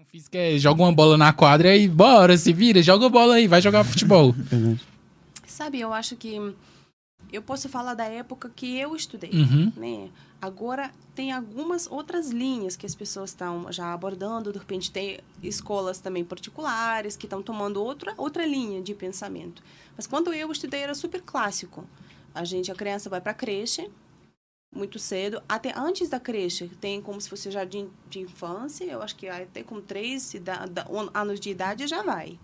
Física é joga uma bola na quadra e bora, se vira, joga a bola aí, vai jogar futebol. Sabe, eu acho que eu posso falar da época que eu estudei, né? Agora tem algumas outras linhas que as pessoas estão já abordando, de repente tem escolas também particulares que estão tomando outra linha de pensamento. Mas quando eu estudei era super clássico. A criança vai para a creche muito cedo, até antes da creche tem como se fosse jardim de infância, eu acho que até com 3 anos de idade já vai.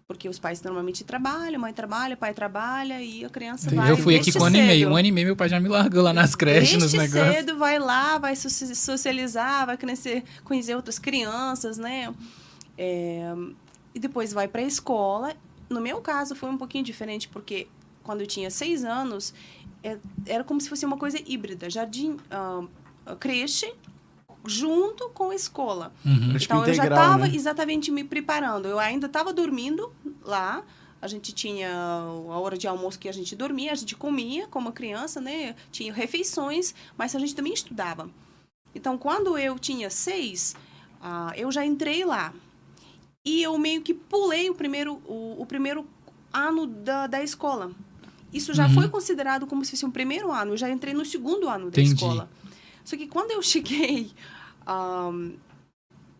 Porque os pais normalmente trabalham, mãe trabalha, pai trabalha e a criança vai. Eu fui aqui com um ano e meio, meu pai já me largou lá nas creches, nos negócios. Cedo vai lá, vai socializar, vai conhecer outras crianças, né? E depois vai para a escola. No meu caso foi um pouquinho diferente, porque quando eu tinha 6 anos, era como se fosse uma coisa híbrida. Jardim, creche, junto com a escola. Então, eu já estava exatamente me preparando. Eu ainda estava dormindo lá. A gente tinha a hora de almoço que a gente dormia, a gente comia como criança, né? Tinha refeições, mas a gente também estudava. Então, quando eu tinha 6, eu já entrei lá. E eu meio que pulei o primeiro ano da escola. Isso já foi considerado como se fosse um primeiro ano. Eu já entrei no segundo ano da escola. Só que quando eu cheguei,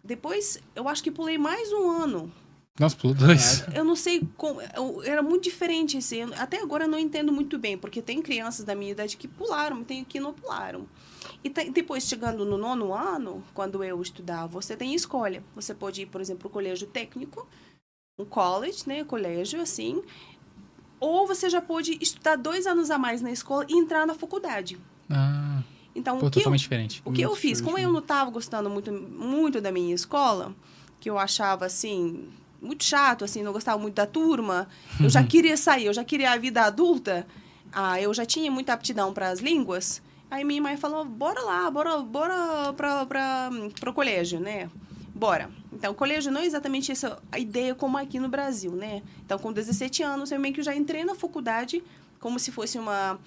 depois eu acho que pulei mais um ano. Nossa, pulou 2. Eu não sei como, era muito diferente esse ano. Até agora eu não entendo muito bem, porque tem crianças da minha idade que pularam, tem que não pularam. E depois, chegando no 9º ano, quando eu estudava, você tem escolha. Você pode ir, por exemplo, para o colégio técnico, um college, né, colégio, assim. Ou você já pode estudar 2 anos a mais na escola e entrar na faculdade. Então, totalmente diferente. O que eu fiz? Como eu não estava gostando muito da minha escola, que eu achava, assim, muito chato, assim, não gostava muito da turma, eu já queria sair, eu já queria a vida adulta, eu já tinha muita aptidão para as línguas, aí minha mãe falou, bora lá, bora para o colégio, né? Bora. Então, o colégio não é exatamente essa a ideia como aqui no Brasil, né? Então, com 17 anos, eu meio que já entrei na faculdade como se fosse uma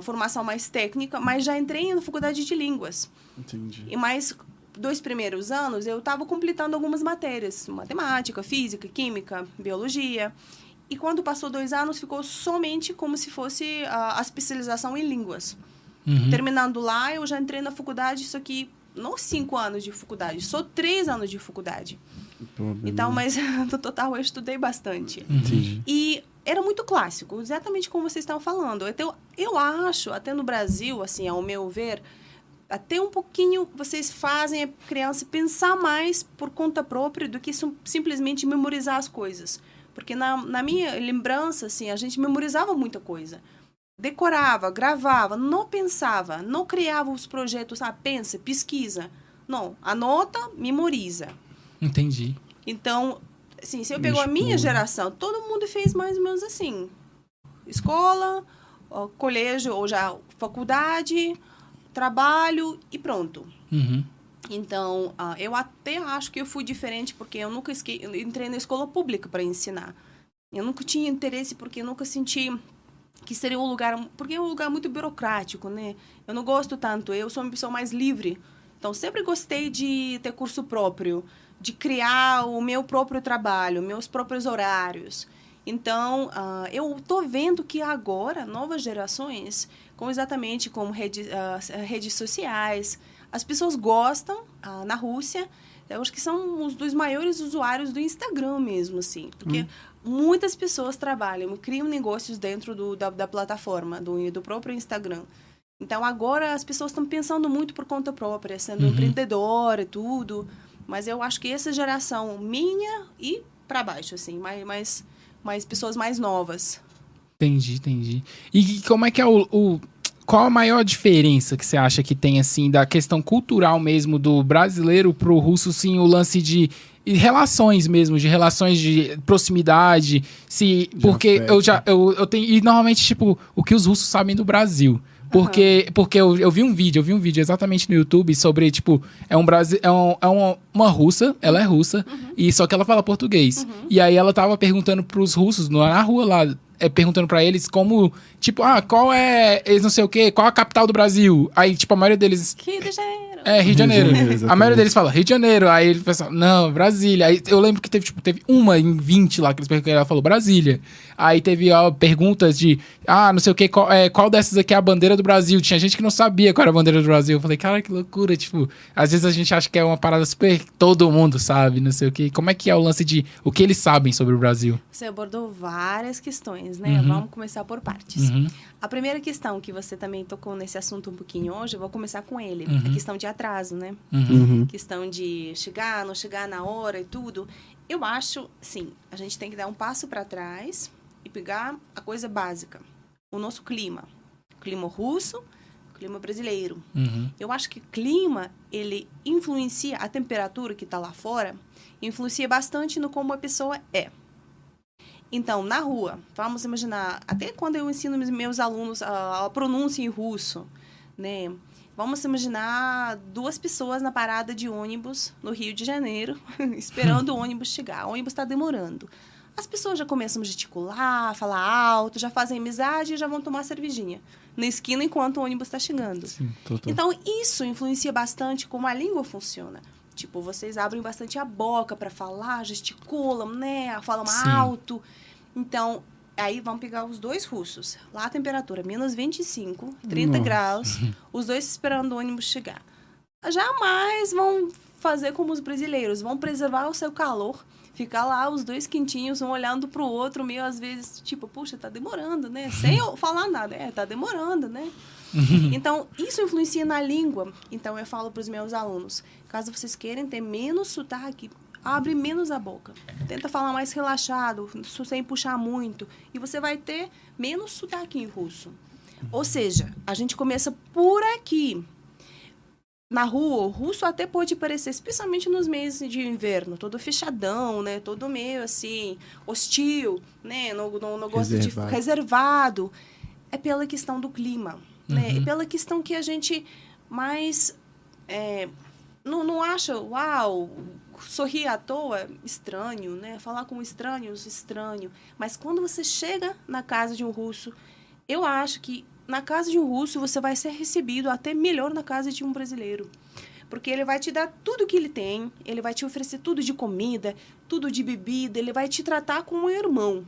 formação mais técnica, mas já entrei na faculdade de línguas. Entendi. E mais 2 primeiros anos, eu estava completando algumas matérias, matemática, física, química, biologia. E quando passou 2 anos, ficou somente como se fosse a especialização em línguas. Terminando lá, eu já entrei na faculdade, isso aqui não 5 anos de faculdade, só 3 anos de faculdade. Então, mas no total eu estudei bastante. E era muito clássico, exatamente como vocês estavam falando. Então, eu acho, até no Brasil, assim, ao meu ver, até um pouquinho vocês fazem a criança pensar mais por conta própria do que simplesmente memorizar as coisas. Porque na minha lembrança, assim, a gente memorizava muita coisa. Decorava, gravava, não pensava, não criava os projetos, pensa, pesquisa. Não, anota, memoriza. Entendi. Então, assim, se eu pego a minha geração, todo mundo fez mais ou menos assim. Escola, colégio, ou já faculdade, trabalho e pronto. Então, eu até acho que eu fui diferente, porque eu nunca eu entrei na escola pública para ensinar. Eu nunca tinha interesse, porque eu nunca senti que seria um lugar... Porque é um lugar muito burocrático, né? Eu não gosto tanto. Eu sou uma pessoa mais livre. Então, sempre gostei de ter curso próprio, de criar o meu próprio trabalho, meus próprios horários. Então, eu estou vendo que agora, novas gerações, exatamente como redes sociais, as pessoas gostam, na Rússia, eu acho que são os dos maiores usuários do Instagram mesmo, assim, porque muitas pessoas trabalham, criam negócios dentro da plataforma, do próprio Instagram. Então, agora as pessoas estão pensando muito por conta própria, sendo empreendedora e tudo, mas eu acho que essa geração minha e para baixo, assim, mais pessoas mais novas. Entendi. E como é que é qual a maior diferença que você acha que tem, assim, da questão cultural mesmo do brasileiro pro russo, sim, o lance de relações mesmo, de relações de proximidade, porque eu tenho, e normalmente, tipo, o que os russos sabem do Brasil. Porque eu vi um vídeo exatamente no YouTube sobre, tipo, uma russa, ela é russa, e só que ela fala português. E aí ela tava perguntando pros russos, na rua lá, perguntando pra eles como, tipo, qual é, eles não sei o quê, qual a capital do Brasil? Aí, tipo, a maioria deles... Rio de Janeiro. Rio de Janeiro. Janeiro, A maioria deles fala Rio de Janeiro. Aí ele pensa, não, Brasília. Aí eu lembro que teve uma em 20 lá que eles perguntaram, ela falou Brasília. Aí teve perguntas de, não sei o que, qual dessas aqui é a bandeira do Brasil? Tinha gente que não sabia qual era a bandeira do Brasil. Eu falei, cara, que loucura. Tipo, às vezes a gente acha que é uma parada super, todo mundo sabe, não sei o que. Como é que é o lance de o que eles sabem sobre o Brasil? Você abordou várias questões, né? Vamos começar por partes. A primeira questão que você também tocou nesse assunto um pouquinho hoje, eu vou começar com ele. A questão de atraso, né? Questão de chegar, não chegar na hora e tudo. Eu acho, sim, a gente tem que dar um passo para trás e pegar a coisa básica. O nosso clima. Clima russo, clima brasileiro. Eu acho que o clima, ele influencia a temperatura que está lá fora, influencia bastante no como a pessoa é. Então, na rua, vamos imaginar, até quando eu ensino meus alunos a pronúncia em russo, né? Vamos imaginar 2 pessoas na parada de ônibus no Rio de Janeiro, esperando o ônibus chegar. O ônibus está demorando. As pessoas já começam a gesticular, falar alto, já fazem amizade e já vão tomar cervejinha na esquina enquanto o ônibus está chegando. Sim, então, isso influencia bastante como a língua funciona. Tipo, vocês abrem bastante a boca para falar, gesticulam, né? Falam alto. Então, aí vamos pegar os 2 russos. Lá a temperatura, menos 25, 30 graus. Os 2 esperando o ônibus chegar. Jamais vão fazer como os brasileiros. Vão preservar o seu calor. Ficar lá, os 2 quentinhos, um olhando pro outro, meio às vezes, tipo, puxa, tá demorando, né? Sem eu falar nada. Tá demorando, né? Então, isso influencia na língua. Então, eu falo para os meus alunos, caso vocês queiram ter menos sotaque, abre menos a boca. Tenta falar mais relaxado, sem puxar muito. E você vai ter menos sotaque em russo. Ou seja, a gente começa por aqui. Na rua, o russo até pode parecer, especialmente nos meses de inverno, todo fechadão, né? Todo meio assim, hostil, né? Não gosta de reservado. É pela questão do clima. Né? E pela questão que a gente mais não acha, uau, sorrir à toa, estranho, né? Falar com estranhos, estranho. Mas quando você chega na casa de um russo, eu acho que na casa de um russo você vai ser recebido até melhor na casa de um brasileiro. Porque ele vai te dar tudo que ele tem, ele vai te oferecer tudo de comida, tudo de bebida, ele vai te tratar como um irmão.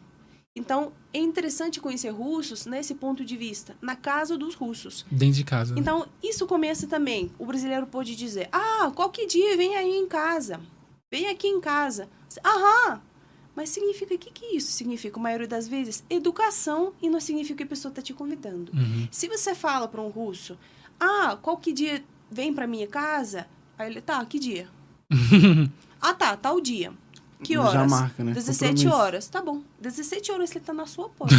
Então, é interessante conhecer russos nesse ponto de vista, na casa dos russos. Dentro de casa. Então, isso começa também. O brasileiro pode dizer, qualquer dia vem aí em casa. Vem aqui em casa. Aham. Mas significa, o que é isso? Significa, a maioria das vezes, educação e não significa que a pessoa está te convidando. Se você fala para um russo, qualquer dia vem para minha casa, aí ele, que dia? Tal dia. Que horas? Já marca, né? 17 horas. Tá bom. 17 horas ele tá na sua porta.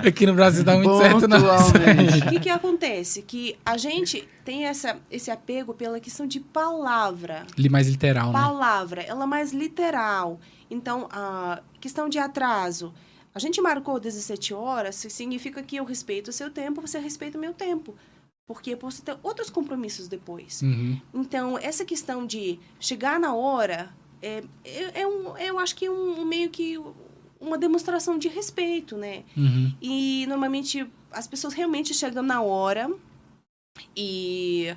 Aqui no Brasil dá muito certo, não. O que acontece? Que a gente tem esse apego pela questão de palavra. Mais literal, né? Palavra. Ela é mais literal. Então, a questão de atraso. A gente marcou 17 horas, significa que eu respeito o seu tempo, você respeita o meu tempo. Porque eu posso ter outros compromissos depois. Então, essa questão de chegar na hora... eu acho que é meio que uma demonstração de respeito, né? E, normalmente, as pessoas realmente chegam na hora. E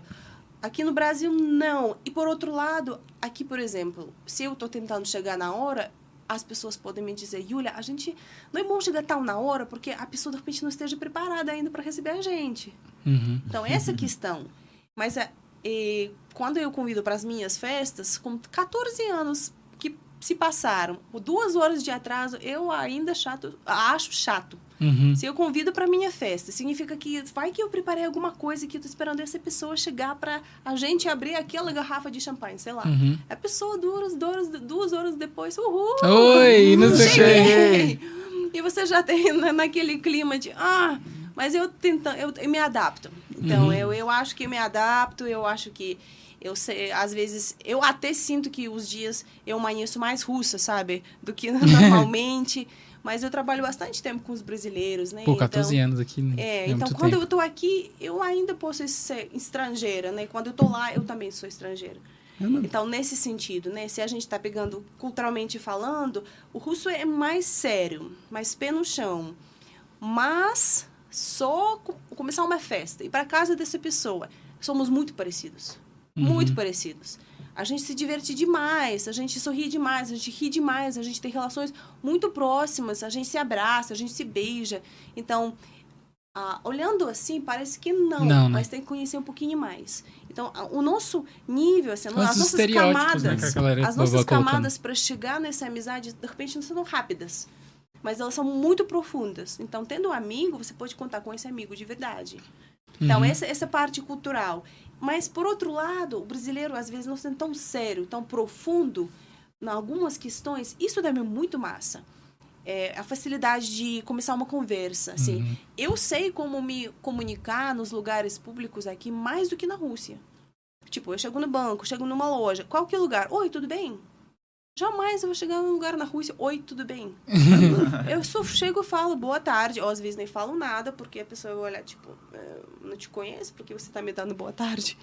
aqui no Brasil, não. E, por outro lado, aqui, por exemplo, se eu estou tentando chegar na hora, as pessoas podem me dizer, Yulia, a gente não é bom chegar tal na hora, porque a pessoa, de repente, não esteja preparada ainda para receber a gente. Então, essa é a questão. Mas... quando eu convido para as minhas festas, com 14 anos que se passaram, 2 horas de atraso, eu ainda acho chato. Se eu convido para minha festa, significa que vai que eu preparei alguma coisa que eu tô esperando essa pessoa chegar para a gente abrir aquela garrafa de champanhe, sei lá. A pessoa 2 horas depois, Oi, não sei cheguei. E você já tem naquele clima de, mas eu me adapto. Então, eu acho que eu me adapto, eu acho que eu sei, às vezes, eu até sinto que os dias eu amanheço mais russa, sabe? Do que normalmente. Mas eu trabalho bastante tempo com os brasileiros, né? 14 anos aqui, né? Então, quando eu tô aqui, eu ainda posso ser estrangeira, né? Quando eu tô lá, eu também sou estrangeira. Então, nesse sentido, né? Se a gente tá pegando culturalmente falando, o russo é mais sério, mais pé no chão. Mas... só começar uma festa e para casa dessa pessoa somos muito parecidos. muito parecidos. A gente se diverte demais, a gente sorri demais, a gente ri demais, a gente tem relações muito próximas, a gente se abraça, a gente se beija. Então, olhando assim, parece que não, mas tem que conhecer um pouquinho mais. Então, o nosso nível, assim, as nossas camadas, né, as nossas camadas para chegar nessa amizade, de repente, não são rápidas, mas elas são muito profundas. Então, tendo um amigo, você pode contar com esse amigo de verdade. Então, essa parte cultural. Mas, por outro lado, o brasileiro, às vezes, não sendo tão sério, tão profundo em algumas questões. Isso também é muito massa. A facilidade de começar uma conversa. Assim. Eu sei como me comunicar nos lugares públicos aqui mais do que na Rússia. Tipo, eu chego no banco, chego numa loja. Qual que é o lugar? Oi, tudo bem? Jamais eu vou chegar num lugar na Rússia. Oi, tudo bem? Eu só chego e falo boa tarde. Ou às vezes nem falo nada, porque a pessoa vai olhar, tipo, não te conheço, porque você tá me dando boa tarde.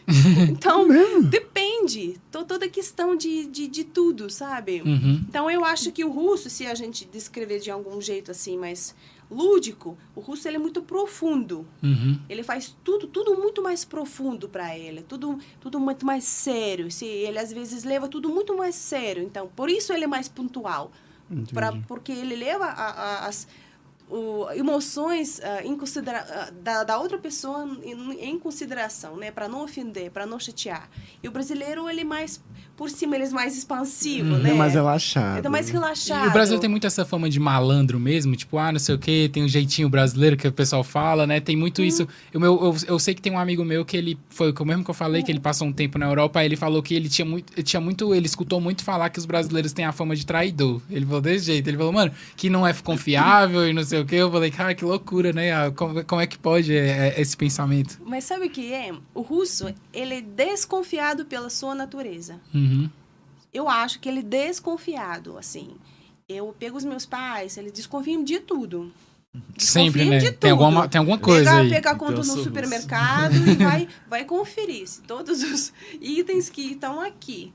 Então, depende. Toda questão de tudo, sabe? Então, eu acho que o russo, se a gente descrever de algum jeito assim, mais lúdico, o russo ele é muito profundo. Ele faz tudo muito mais profundo para ele, tudo muito mais sério. Ele às vezes leva tudo muito mais sério. Então, por isso ele é mais pontual, porque ele leva as emoções da outra pessoa em consideração, né, para não ofender, para não chatear. E o brasileiro ele é mais por cima, ele é mais expansivo, né? É mais relaxado. Ele é mais relaxado. E o Brasil tem muito essa fama de malandro mesmo, tipo, não sei o quê, tem um jeitinho brasileiro que o pessoal fala, né? Tem muito isso. Eu sei que tem um amigo meu que ele, foi o mesmo que eu falei, que ele passou um tempo na Europa, aí ele falou que ele ele escutou muito falar que os brasileiros têm a fama de traidor. Ele falou desse jeito, ele falou, mano, que não é confiável e não sei o quê. Eu falei, cara, que loucura, né? Como é que pode esse pensamento? Mas sabe o que é? O russo, ele é desconfiado pela sua natureza. Eu acho que ele é desconfiado, assim. Eu pego os meus pais, eles desconfiam de tudo. Sempre, né? De tudo. Tem alguma coisa aí. Pegar conta no supermercado e vai conferir se todos os itens que estão aqui.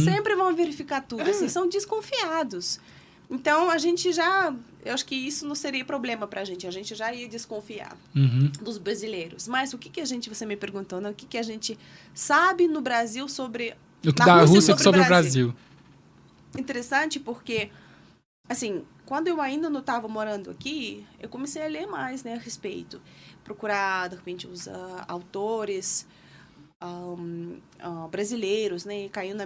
Sempre vão verificar tudo, assim, são desconfiados. Então, eu acho que isso não seria problema pra gente. A gente já ia desconfiar dos brasileiros. Mas o que você me perguntou, né? O que a gente sabe no Brasil sobre... Da Rússia sobre o Brasil. Interessante porque, assim, quando eu ainda não estava morando aqui, eu comecei a ler mais, né, a respeito. Procurar, de repente, os autores brasileiros, né? Caiu na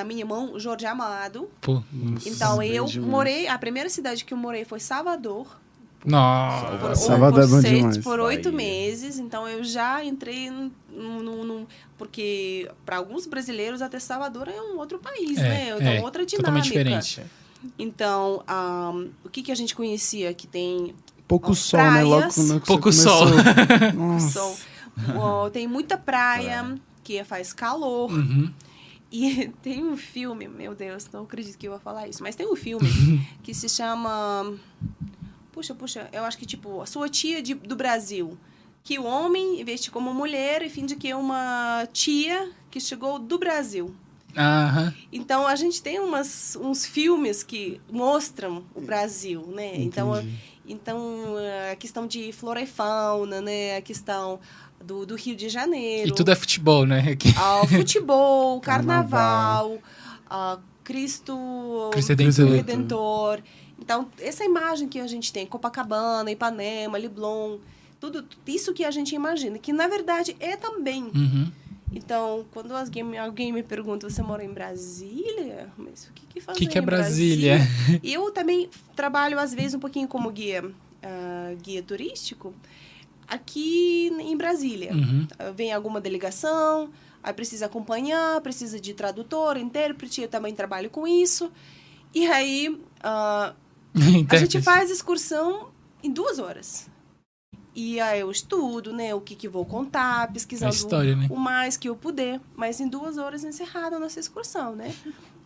minha mão Jorge Amado. Pô, então, eu morei... A primeira cidade que eu morei foi Salvador. Nossa, Salvador é bom demais. Por 8 meses, então eu já entrei porque para alguns brasileiros até Salvador é um outro país, né? Então, outra dinâmica. Totalmente diferente. Então, o que a gente conhecia que tem pouco sol, praias, né? Logo quando pouco sol. Nossa. Tem muita praia que faz calor. E tem um filme, meu Deus, não acredito que eu vou falar isso, mas tem um filme que se chama... Puxa, eu acho que, tipo, A Sua Tia do Brasil. Que o homem veste como mulher e finge que é uma tia que chegou do Brasil. Então, a gente tem uns filmes que mostram o Brasil, né? Então, a questão de flora e fauna, né? A questão do Rio de Janeiro. E tudo é futebol, né? Futebol, carnaval, Cristo Redentor. Então, essa imagem que a gente tem, Copacabana, Ipanema, Leblon, tudo isso que a gente imagina, que na verdade é também. Então, quando alguém me pergunta, você mora em Brasília? Mas o que faz que é Brasília? Eu também trabalho, às vezes, um pouquinho como guia turístico aqui em Brasília. Vem alguma delegação, aí precisa acompanhar, precisa de tradutor, intérprete, eu também trabalho com isso. E aí... a gente faz excursão em 2 horas. E aí eu estudo, né? O que vou contar, pesquisando história, né? o mais que eu puder. Mas em 2 horas encerrada a nossa excursão, né?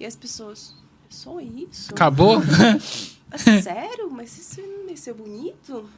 E as pessoas, só isso? Acabou? Sério? Mas isso é bonito?